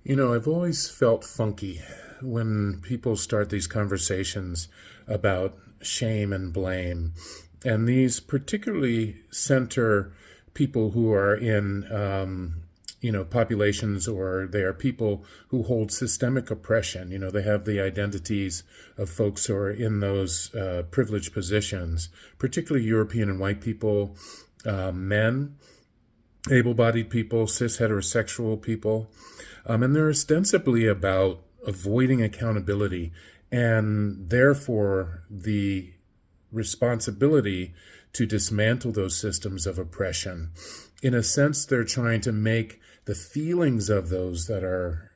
I've always felt funky when people start these conversations about shame and blame. And these particularly center people who are in, populations, or they are people who hold systemic oppression. They have the identities of folks who are in those privileged positions, particularly European and white people, men, able-bodied people, cis heterosexual people. And they're ostensibly about avoiding accountability and therefore the responsibility to dismantle those systems of oppression. In a sense, they're trying to make the feelings of those that are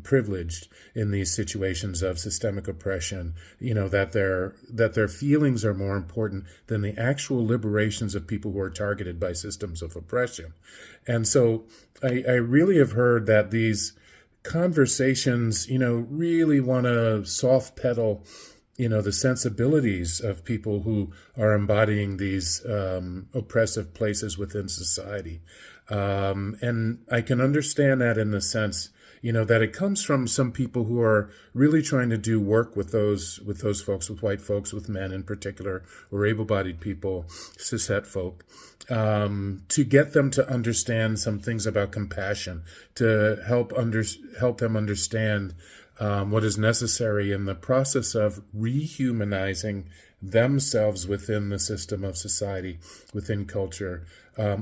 privileged in these situations of systemic oppression, that their feelings are more important than the actual liberations of people who are targeted by systems of oppression. And so I really have heard that these conversations, really want to soft pedal the sensibilities of people who are embodying these oppressive places within society. And I can understand that in the sense, that it comes from some people who are really trying to do work with those folks, with white folks, with men in particular, or able-bodied people, cishet folk, to get them to understand some things about compassion, to help them understand what is necessary in the process of rehumanizing themselves within the system of society, within culture,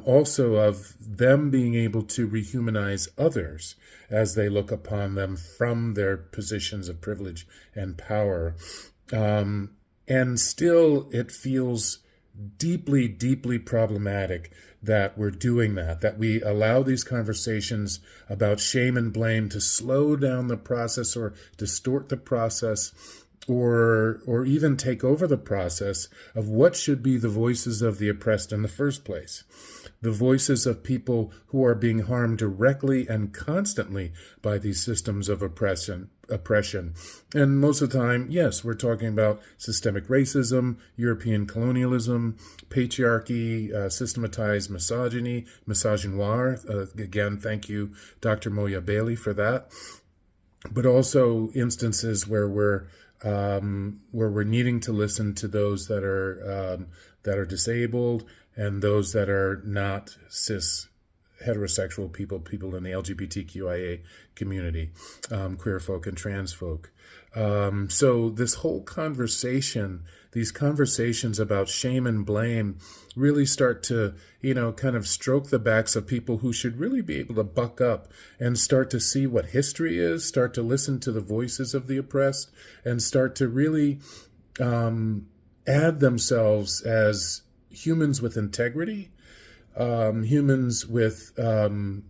also of them being able to rehumanize others as they look upon them from their positions of privilege and power. And still, it feels deeply, deeply problematic that we're doing that we allow these conversations about shame and blame to slow down the process or distort the process, or even take over the process of what should be the voices of the oppressed in the first place. The voices of people who are being harmed directly and constantly by these systems of oppression. And most of the time, yes, we're talking about systemic racism, European colonialism, patriarchy, systematized misogyny, misogynoir. Again, thank you, Dr. Moja Bailey, for that. But also instances where we're needing to listen to those that are disabled and those that are not cis heterosexual people in the LGBTQIA community, queer folk and trans folk. So this whole conversation, these conversations about shame and blame really start to, kind of stroke the backs of people who should really be able to buck up and start to see what history is, start to listen to the voices of the oppressed, and start to really add themselves as humans with integrity, humans with an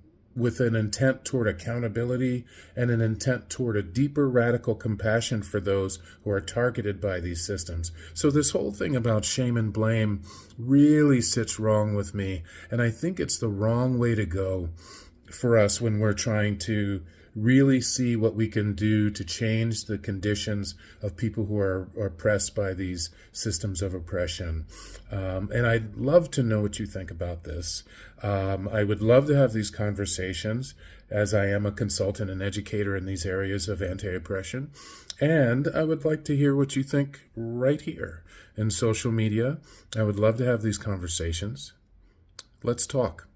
intent toward accountability and an intent toward a deeper radical compassion for those who are targeted by these systems. So this whole thing about shame and blame really sits wrong with me, and I think it's the wrong way to go for us when we're trying to really see what we can do to change the conditions of people who are oppressed by these systems of oppression. And I'd love to know what you think about this. I would love to have these conversations, as I am a consultant and educator in these areas of anti-oppression. And I would like to hear what you think right here in social media. I would love to have these conversations. Let's talk.